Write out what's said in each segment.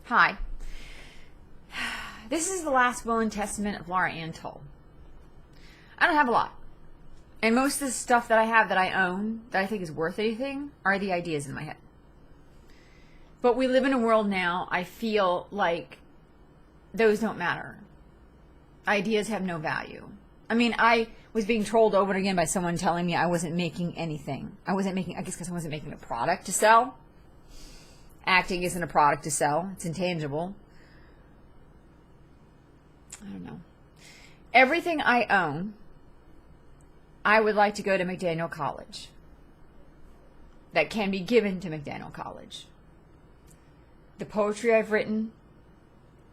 Hi. This is the last will and testament of Laura Ann Tull. I don't have a lot. And most of the stuff that I have that I own, that I think is worth anything, are the ideas in my head. But we live in a world now, I feel like those don't matter. Ideas have no value. I mean, I was being trolled over and again by someone telling me I wasn't making anything. I guess because I wasn't making a product to sell. Acting isn't a product to sell. It's intangible. I don't know. Everything I own, I would like to go to McDaniel College. That can be given to McDaniel College. The poetry I've written,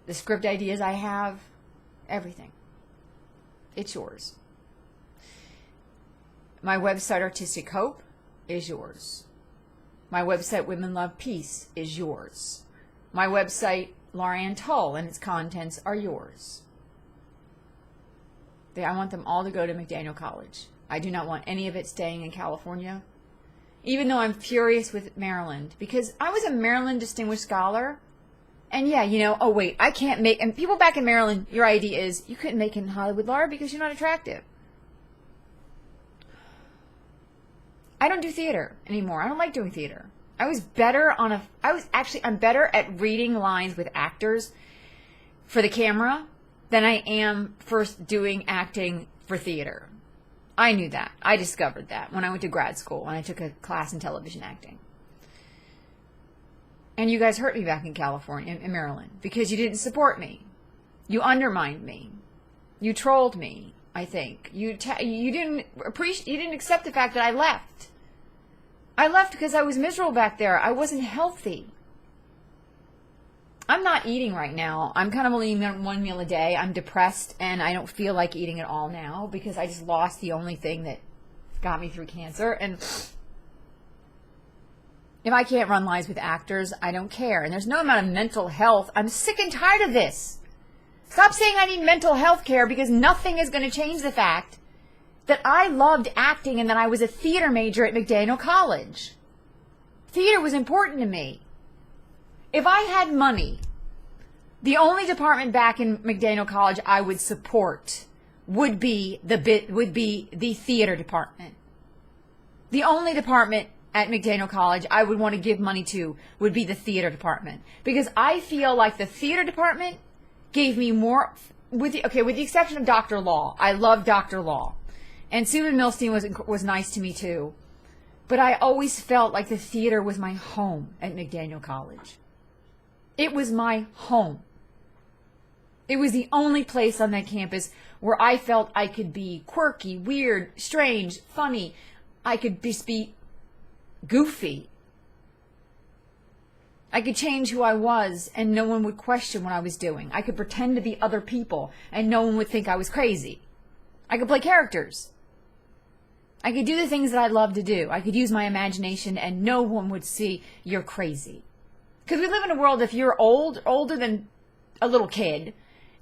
the script ideas I have, everything. It's yours. My website, Artistic Hope, is yours. My website, Women Love Peace, is yours. My website, Laura Ann Tull, and its contents are yours. I want them all to go to McDaniel College. I do not want any of it staying in California, even though I'm furious with Maryland, because I was a Maryland Distinguished Scholar, and yeah, oh wait, I can't make, and people back in Maryland, your idea is, you couldn't make it in Hollywood, Laura, because you're not attractive. I don't do theater anymore. I don't like doing theater. I'm better at reading lines with actors for the camera than I am first doing acting for theater. I knew that. I discovered that when I went to grad school, when I took a class in television acting. And you guys hurt me back in California, in Maryland, because you didn't support me. You undermined me. You trolled me, I think. You didn't accept the fact that I left. I left because I was miserable back there. I wasn't healthy. I'm not eating right now. I'm kind of only eating one meal a day. I'm depressed, and I don't feel like eating at all now because I just lost the only thing that got me through cancer. And if I can't run lives with actors, I don't care. And there's no amount of mental health. I'm sick and tired of this. Stop saying I need mental health care, because nothing is going to change the fact that I loved acting and that I was a theater major at McDaniel College. Theater was important to me. If I had money, the only department back in McDaniel College I would support would be the theater department. The only department at McDaniel College I would want to give money to would be the theater department, because I feel like the theater department gave me more, with the exception of Dr. Law. I love Dr. Law. And Susan Milstein was nice to me too. But I always felt like the theater was my home at McDaniel College. It was my home. It was the only place on that campus where I felt I could be quirky, weird, strange, funny. I could just be goofy. I could change who I was and no one would question what I was doing. I could pretend to be other people and no one would think I was crazy. I could play characters. I could do the things that I love to do. I could use my imagination and no one would see you're crazy. Because we live in a world, if you're older than a little kid,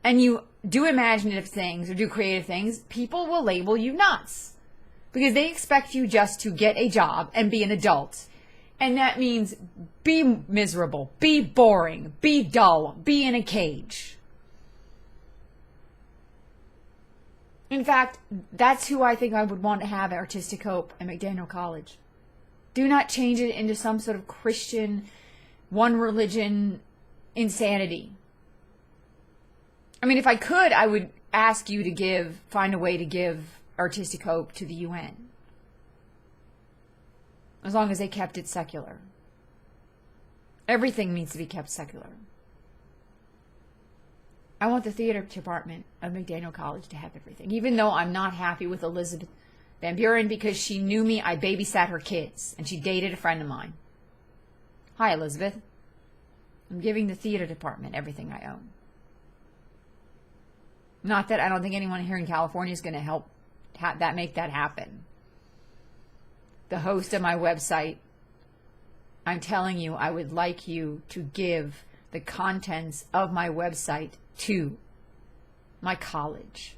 and you do imaginative things or do creative things, people will label you nuts. Because they expect you just to get a job and be an adult. And that means be miserable, be boring, be dull, be in a cage. In fact, that's who I think I would want to have at Artistic Hope at McDaniel College. Do not change it into some sort of Christian, one religion insanity. I mean, if I could, I would ask you to find a way to give Artistic Hope to the UN. As long as they kept it secular. Everything needs to be kept secular. I want the theater department of McDaniel College to have everything. Even though I'm not happy with Elizabeth Van Buren because she knew me, I babysat her kids, and she dated a friend of mine. Hi, Elizabeth. I'm giving the theater department everything I own. Not that I don't think anyone here in California is going to help make that happen. The host of my website, I'm telling you, I would like you to give the contents of my website to my college.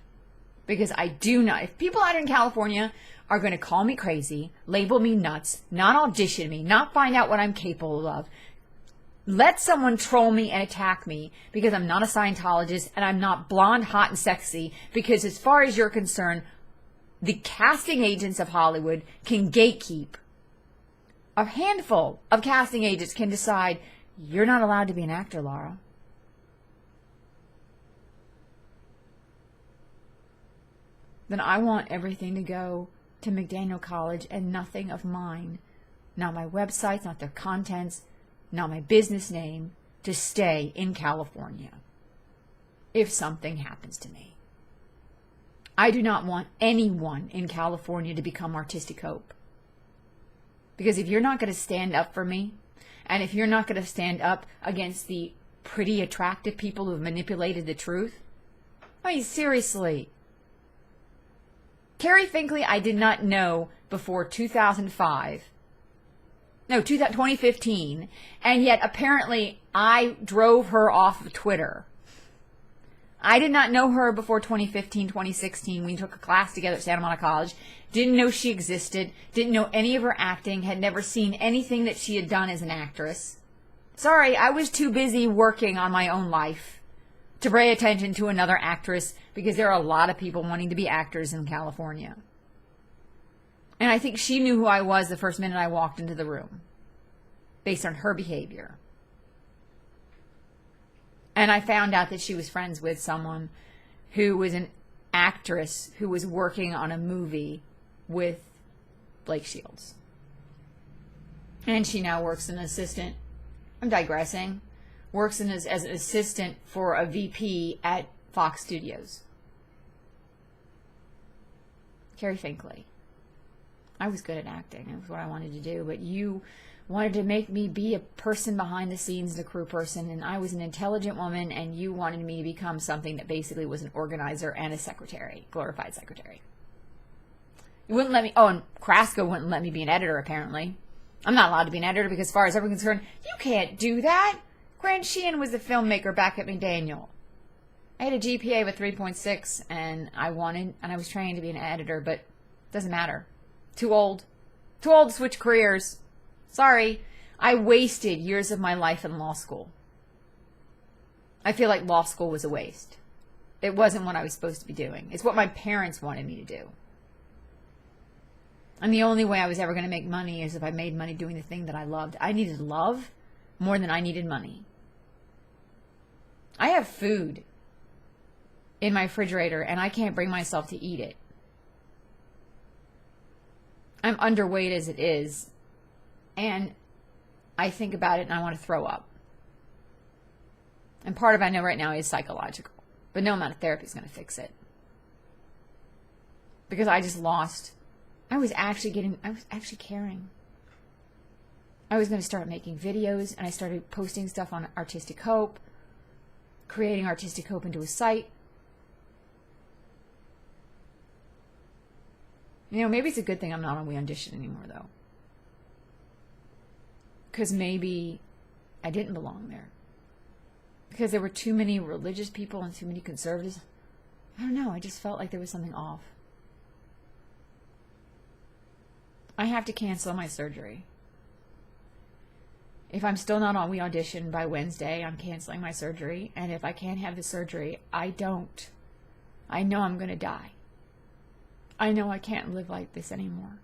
Because I do not, if people out in California are going to call me crazy, label me nuts, not audition me, not find out what I'm capable of, let someone troll me and attack me because I'm not a Scientologist and I'm not blonde, hot, and sexy, because as far as you're concerned, the casting agents of Hollywood can gatekeep. A handful of casting agents can decide, you're not allowed to be an actor, Laura. Then I want everything to go to McDaniel College and nothing of mine. Not my websites, not their contents, not my business name, to stay in California if something happens to me. I do not want anyone in California to become Artistic Hope. Because if you're not going to stand up for me, and if you're not going to stand up against the pretty attractive people who have manipulated the truth, I mean, seriously. Carrie Finkley, I did not know before 2015, and yet apparently I drove her off of Twitter. I did not know her before 2015, 2016. We took a class together at Santa Monica College. Didn't know she existed. Didn't know any of her acting. Had never seen anything that she had done as an actress. Sorry, I was too busy working on my own life to pay attention to another actress, because there are a lot of people wanting to be actors in California. And I think she knew who I was the first minute I walked into the room, based on her behavior. And I found out that she was friends with someone who was an actress who was working on a movie with Blake Shields. And she now works as an assistant. I'm digressing. Works as an assistant for a VP at Fox Studios. Carrie Finkley. I was good at acting. It was what I wanted to do. But you wanted to make me be a person behind the scenes, the crew person, and I was an intelligent woman, and you wanted me to become something that basically was an organizer and a secretary, glorified secretary. You wouldn't let me, and Kraska wouldn't let me be an editor, apparently. I'm not allowed to be an editor because as far as everyone's concerned, you can't do that. Grant Sheehan was the filmmaker back at McDaniel. I had a GPA of 3.6, and I was trained to be an editor, but it doesn't matter. Too old. Too old to switch careers. Sorry, I wasted years of my life in law school. I feel like law school was a waste. It wasn't what I was supposed to be doing. It's what my parents wanted me to do. And the only way I was ever going to make money is if I made money doing the thing that I loved. I needed love more than I needed money. I have food in my refrigerator and I can't bring myself to eat it. I'm underweight as it is. And I think about it and I want to throw up. And part of it I know right now is psychological. But no amount of therapy is going to fix it. Because I just lost. I was actually caring. I was going to start making videos, and I started posting stuff on Artistic Hope, creating Artistic Hope into a site. You know, maybe it's a good thing I'm not on We Audition anymore, though. Because maybe I didn't belong there. Because there were too many religious people and too many conservatives. I don't know, I just felt like there was something off. I have to cancel my surgery. If I'm still not on We Audition by Wednesday, I'm canceling my surgery. And if I can't have the surgery, I don't. I know I'm going to die. I know I can't live like this anymore.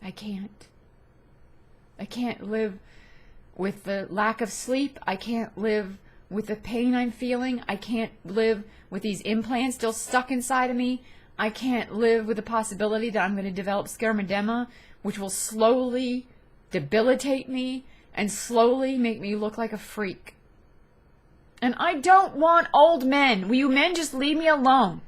I can't. I can't live with the lack of sleep. I can't live with the pain I'm feeling. I can't live with these implants still stuck inside of me. I can't live with the possibility that I'm going to develop scleroderma, which will slowly debilitate me and slowly make me look like a freak. And I don't want old men. Will you men just leave me alone?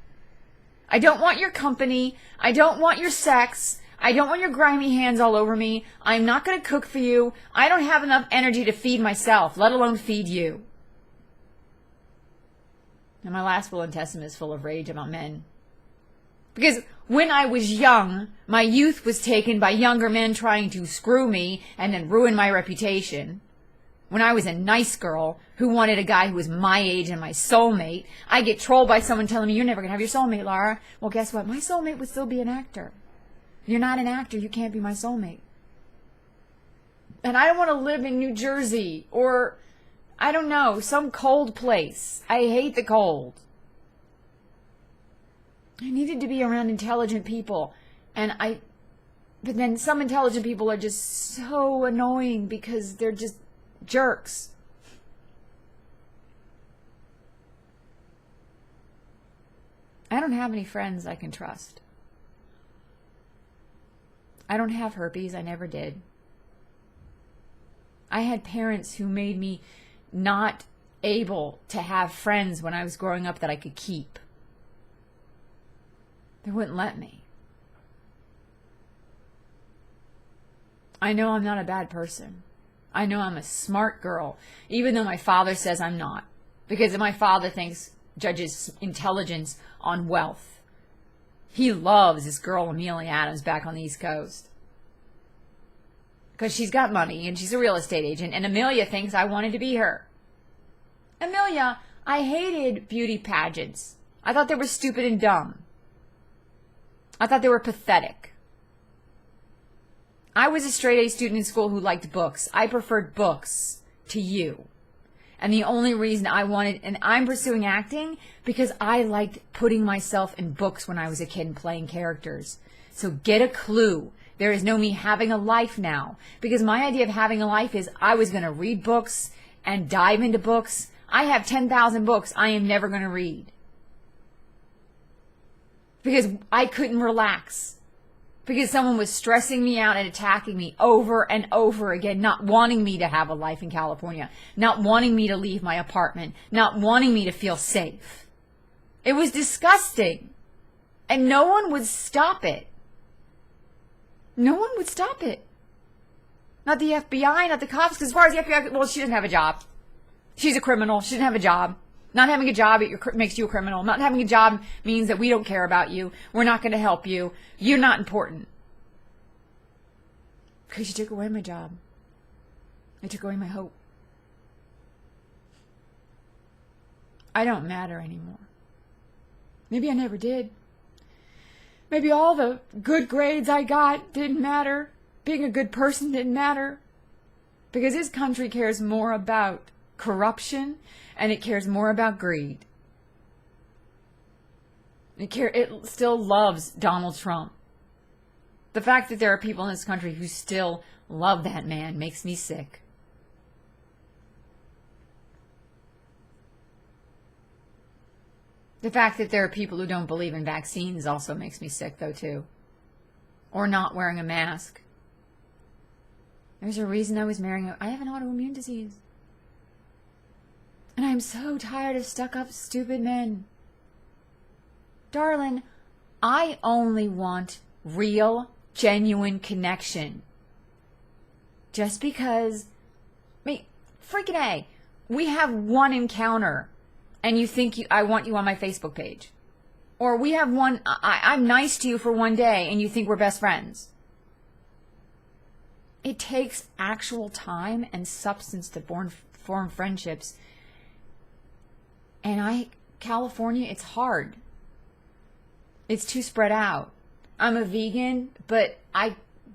I don't want your company. I don't want your sex. I don't want your grimy hands all over me. I'm not going to cook for you. I don't have enough energy to feed myself, let alone feed you. And my last will and testament is full of rage about men. Because when I was young, my youth was taken by younger men trying to screw me and then ruin my reputation. When I was a nice girl who wanted a guy who was my age and my soulmate, I get trolled by someone telling me, you're never going to have your soulmate, Laura. Well, guess what? My soulmate would still be an actor. You're not an actor. You can't be my soulmate. And I don't want to live in New Jersey or, I don't know, some cold place. I hate the cold. I needed to be around intelligent people. But then some intelligent people are just so annoying because they're just jerks. I don't have any friends I can trust. I don't have herpes. I never did. I had parents who made me not able to have friends when I was growing up that I could keep. They wouldn't let me. I know I'm not a bad person. I know I'm a smart girl, even though my father says I'm not. Because my father judges intelligence on wealth. He loves this girl, Amelia Adams, back on the East Coast. Because she's got money and she's a real estate agent. And Amelia thinks I wanted to be her. Amelia, I hated beauty pageants. I thought they were stupid and dumb. I thought they were pathetic. I was a straight A student in school who liked books. I preferred books to you. And the only reason and I'm pursuing acting because I liked putting myself in books when I was a kid and playing characters. So get a clue. There is no me having a life now. Because my idea of having a life is I was going to read books and dive into books. I have 10,000 books I am never going to read. Because I couldn't relax. Because someone was stressing me out and attacking me over and over again, not wanting me to have a life in California, not wanting me to leave my apartment, not wanting me to feel safe. It was disgusting. And no one would stop it. No one would stop it. Not the FBI, not the cops, because as far as the FBI, well, she doesn't have a job. She's a criminal. She doesn't have a job. Not having a job makes you a criminal. Not having a job means that we don't care about you. We're not going to help you. You're not important. Because you took away my job. You took away my hope. I don't matter anymore. Maybe I never did. Maybe all the good grades I got didn't matter. Being a good person didn't matter. Because this country cares more about corruption and it cares more about greed. It still loves Donald Trump. The fact that there are people in this country who still love that man makes me sick. The fact that there are people who don't believe in vaccines also makes me sick, though, too. Or not wearing a mask. There's a reason I was marrying I have an autoimmune disease. And I'm so tired of stuck-up, stupid men. Darling, I only want real, genuine connection. Just because, freaking A, we have one encounter and you think I want you on my Facebook page. Or we have I'm nice to you for one day and you think we're best friends. It takes actual time and substance to form friendships. And California, it's hard. It's too spread out. I'm a vegan, but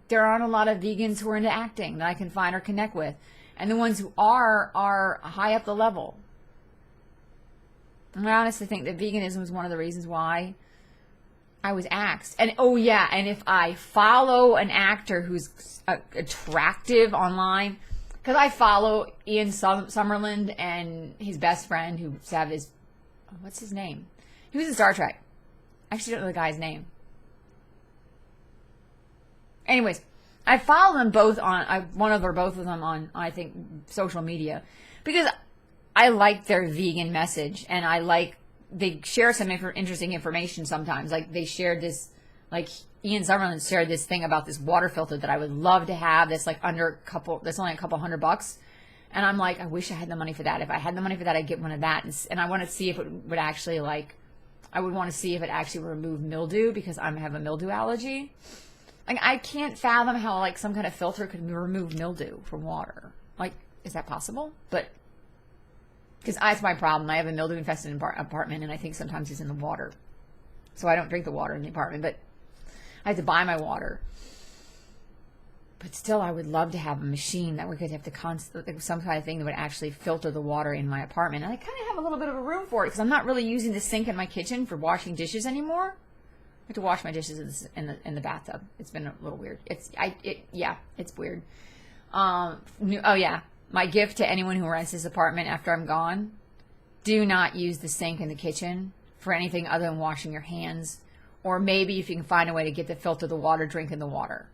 there aren't a lot of vegans who are into acting that I can find or connect with. And the ones who are high up the level. And I honestly think that veganism is one of the reasons why I was axed. And oh yeah, and if I follow an actor who's attractive online, because I follow Ian Summerland and his best friend who have his, what's his name? He was in Star Trek. I actually don't know the guy's name. Anyways, I follow them both one of or both of them on, I think, social media. Because I like their vegan message. And they share some interesting information sometimes. Like they shared this, Ian Summerland shared this thing about this water filter that I would love to have that's that's only a couple $100. And I'm like, I wish I had the money for that. If I had the money for that, I'd get one of that. And I want to see if it would actually I would want to see if it actually would remove mildew because I have a mildew allergy. I can't fathom how some kind of filter could remove mildew from water. Is that possible? But because that's my problem. I have a mildew infested apartment and I think sometimes it's in the water. So I don't drink the water in the apartment, but I have to buy my water. But still, I would love to have a machine that we could have some kind of thing that would actually filter the water in my apartment. And I kind of have a little bit of a room for it because I'm not really using the sink in my kitchen for washing dishes anymore. I have to wash my dishes in the bathtub. It's been a little weird. It's weird. My gift to anyone who rents this apartment after I'm gone: do not use the sink in the kitchen for anything other than washing your hands, or maybe if you can find a way to get the filter the water, drink in the water.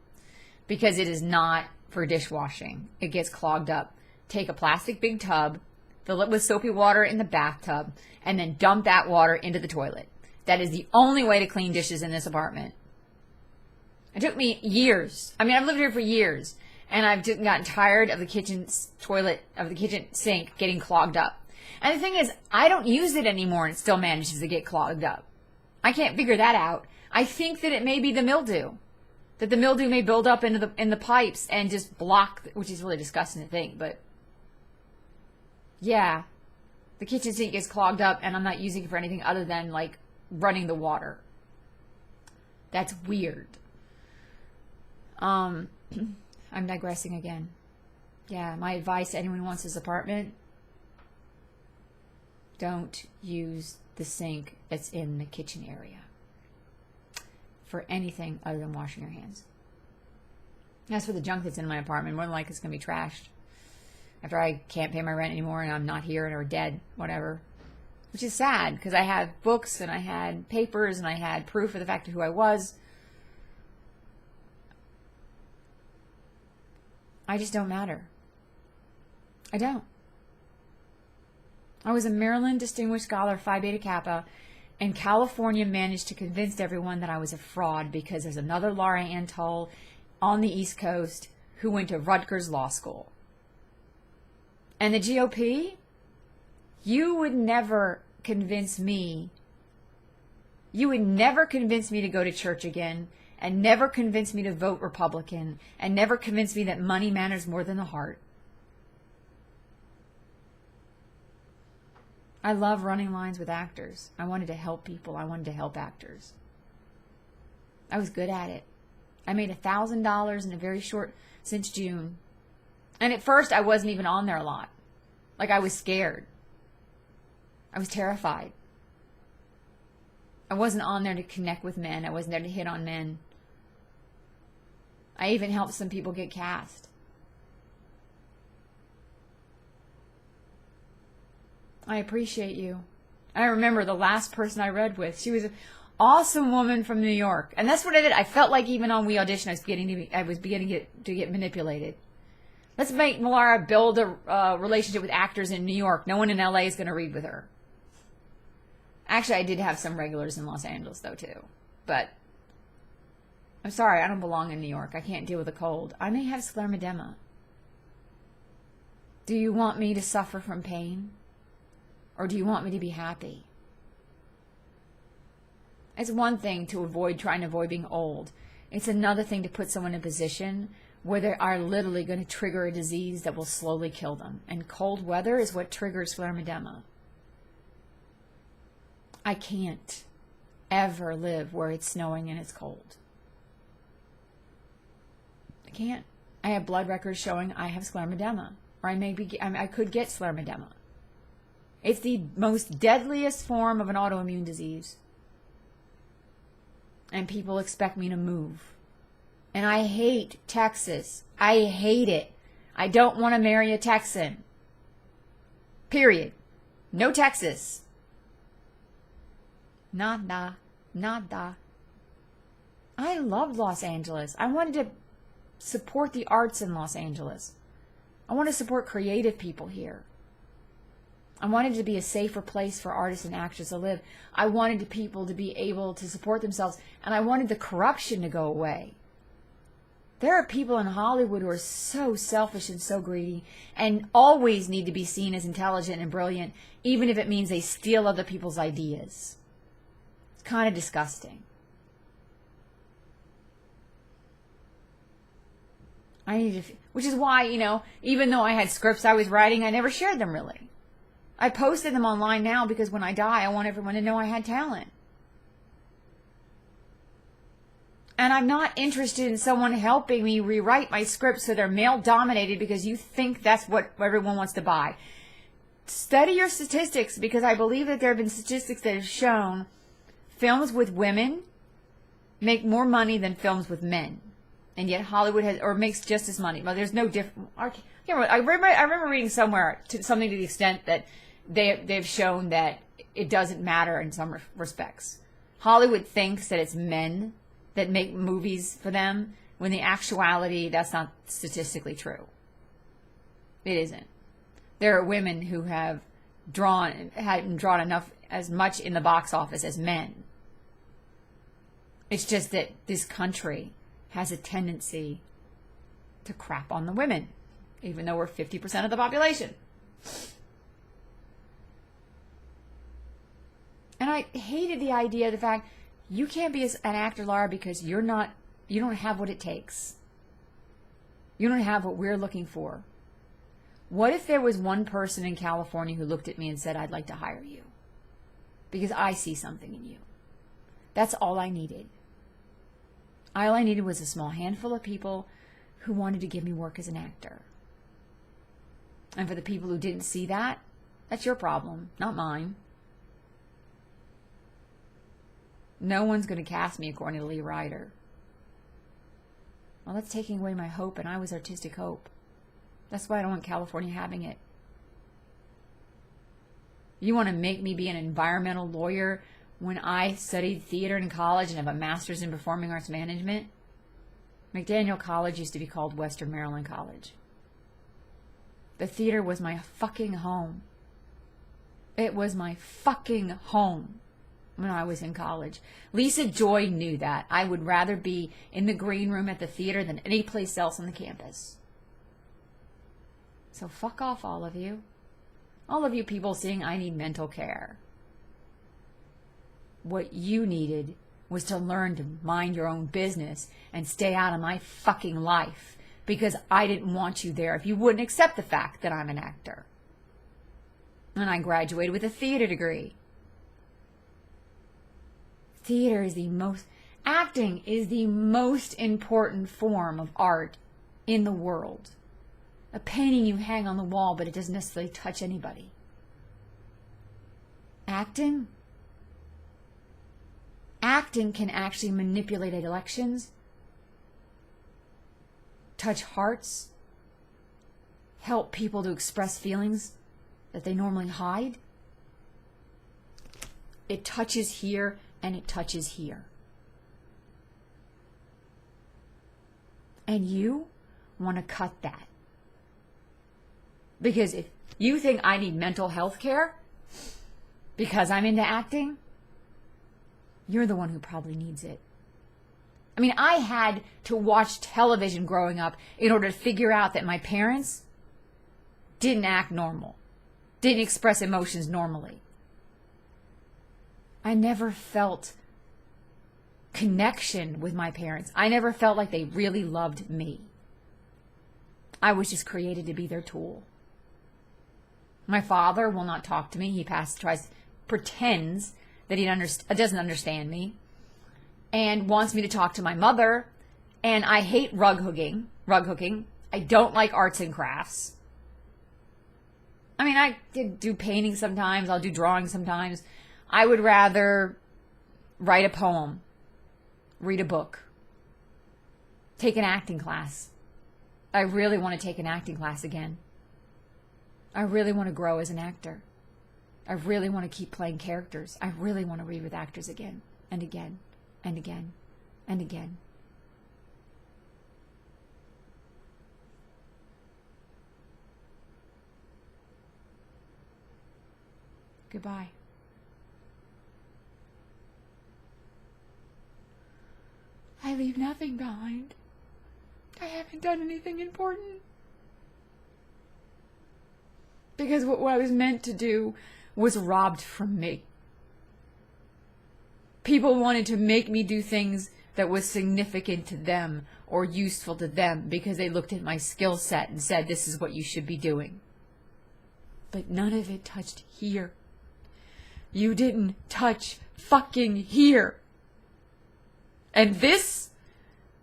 Because it is not for dishwashing. It gets clogged up. Take a plastic big tub, fill it with soapy water in the bathtub, and then dump that water into the toilet. That is the only way to clean dishes in this apartment. It took me years. I mean, I've lived here for years, and I've just gotten tired of the kitchen sink getting clogged up. And the thing is, I don't use it anymore, and it still manages to get clogged up. I can't figure that out. I think that it may be the mildew. That the mildew may build up in the pipes and just block, which is really disgusting to think, but yeah, the kitchen sink gets clogged up and I'm not using it for anything other than like running the water. That's weird. I'm digressing again. Yeah, my advice to anyone who wants this apartment: don't use the sink that's in the kitchen area for anything other than washing your hands. As for the junk that's in my apartment, more than likely it's going to be trashed after I can't pay my rent anymore and I'm not here and are dead, whatever. Which is sad because I had books and I had papers and I had proof of the fact of who I was. I just don't matter. I don't. I was a Maryland Distinguished Scholar, Phi Beta Kappa, and California managed to convince everyone that I was a fraud because there's another Laura Ann Tull on the East Coast who went to Rutgers Law School. And the GOP, you would never convince me. You would never convince me to go to church again, and never convince me to vote Republican, and never convince me that money matters more than the heart. I love running lines with actors. I wanted to help people. I wanted to help actors. I was good at it. I made $1,000 in a very short, since June. And at first I wasn't even on there a lot. Like I was scared. I was terrified. I wasn't on there to connect with men. I wasn't there to hit on men. I even helped some people get cast. I appreciate you. I remember the last person I read with. She was an awesome woman from New York. And that's what I did. I felt like even on We Audition, I was beginning to get manipulated. Let's make Laura build a relationship with actors in New York. No one in LA is going to read with her. Actually, I did have some regulars in Los Angeles, though, too. But I'm sorry, I don't belong in New York. I can't deal with a cold. I may have scleroderma. Do you want me to suffer from pain? Or do you want me to be happy? It's one thing to trying to avoid being old. It's another thing to put someone in a position where they are literally going to trigger a disease that will slowly kill them. And cold weather is what triggers scleroderma. I can't ever live where it's snowing and it's cold. I can't. I have blood records showing I have scleroderma. Or I could get scleroderma. It's the most deadliest form of an autoimmune disease. And people expect me to move. And I hate Texas. I hate it. I don't want to marry a Texan. Period. No Texas. Nada. Nada. I love Los Angeles. I wanted to support the arts in Los Angeles. I want to support creative people here. I wanted it to be a safer place for artists and actors to live. I wanted people to be able to support themselves, and I wanted the corruption to go away. There are people in Hollywood who are so selfish and so greedy and always need to be seen as intelligent and brilliant, even if it means they steal other people's ideas. It's kind of disgusting. Which is why, even though I had scripts I was writing, I never shared them really. I posted them online now because when I die, I want everyone to know I had talent. And I'm not interested in someone helping me rewrite my scripts so they're male-dominated because you think that's what everyone wants to buy. Study your statistics, because I believe that there have been statistics that have shown films with women make more money than films with men. And yet Hollywood has, or makes just as money. Well, there's no difference. I remember reading somewhere something to the extent that they've shown that it doesn't matter in some respects. Hollywood thinks that it's men that make movies for them, when the actuality, that's not statistically true. It isn't. There are women who hadn't drawn enough, as much in the box office as men. It's just that this country has a tendency to crap on the women, even though we're 50% of the population. And I hated the idea of the fact you can't be an actor, Laura, because you don't have what it takes. You don't have what we're looking for. What if there was one person in California who looked at me and said, I'd like to hire you because I see something in you? That's all I needed. All I needed was a small handful of people who wanted to give me work as an actor. And for the people who didn't see that, that's your problem, not mine. No one's going to cast me according to Lee Ryder. Well, that's taking away my hope, and I was artistic hope. That's why I don't want California having it. You want to make me be an environmental lawyer when I studied theater in college and have a master's in performing arts management? McDaniel College used to be called Western Maryland College. The theater was my fucking home. It was my fucking home when I was in college. Lisa Joy knew that. I would rather be in the green room at the theater than any place else on the campus. So fuck off, all of you. All of you people saying I need mental care. What you needed was to learn to mind your own business and stay out of my fucking life, because I didn't want you there if you wouldn't accept the fact that I'm an actor. And I graduated with a theater degree. Acting is the most important form of art in the world. A painting you hang on the wall, but it doesn't necessarily touch anybody. Acting can actually manipulate elections, touch hearts, help people to express feelings that they normally hide. It touches here and it touches here. And you want to cut that. Because if you think I need mental health care because I'm into acting, you're the one who probably needs it. I mean, I had to watch television growing up in order to figure out that my parents didn't act normal, didn't express emotions normally. I never felt connection with my parents. I never felt like they really loved me. I was just created to be their tool. My father will not talk to me. He pretends that he doesn't understand me, and wants me to talk to my mother. And I hate rug hooking. I don't like arts and crafts. I mean, I do painting sometimes. I'll do drawing sometimes. I would rather write a poem, read a book, take an acting class. I really want to take an acting class again. I really want to grow as an actor. I really want to keep playing characters. I really want to read with actors again and again and again and again. Goodbye. I leave nothing behind. I haven't done anything important. Because what I was meant to do was robbed from me. People wanted to make me do things that was significant to them or useful to them because they looked at my skill set and said, this is what you should be doing. But none of it touched here. You didn't touch fucking here. And this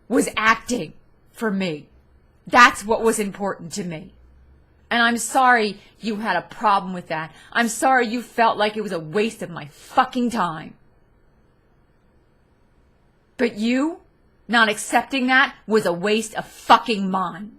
was acting for me. That's what was important to me. And I'm sorry you had a problem with that. I'm sorry you felt like it was a waste of my fucking time. But you not accepting that was a waste of fucking mine.